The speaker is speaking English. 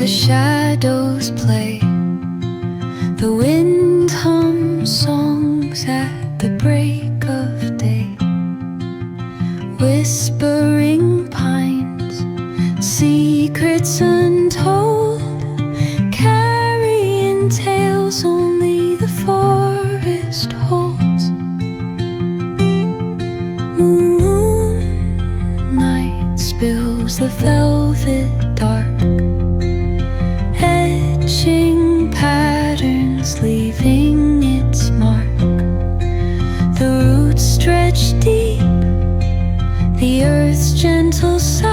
the shadows play, the wind hums songs at the break of day. Whispering pines, secrets untold, carrying tales only the forest holds. Moonlight spills the velvet dark, etching patterns, leaving its mark. The roots stretch deep, the earth's gentle sigh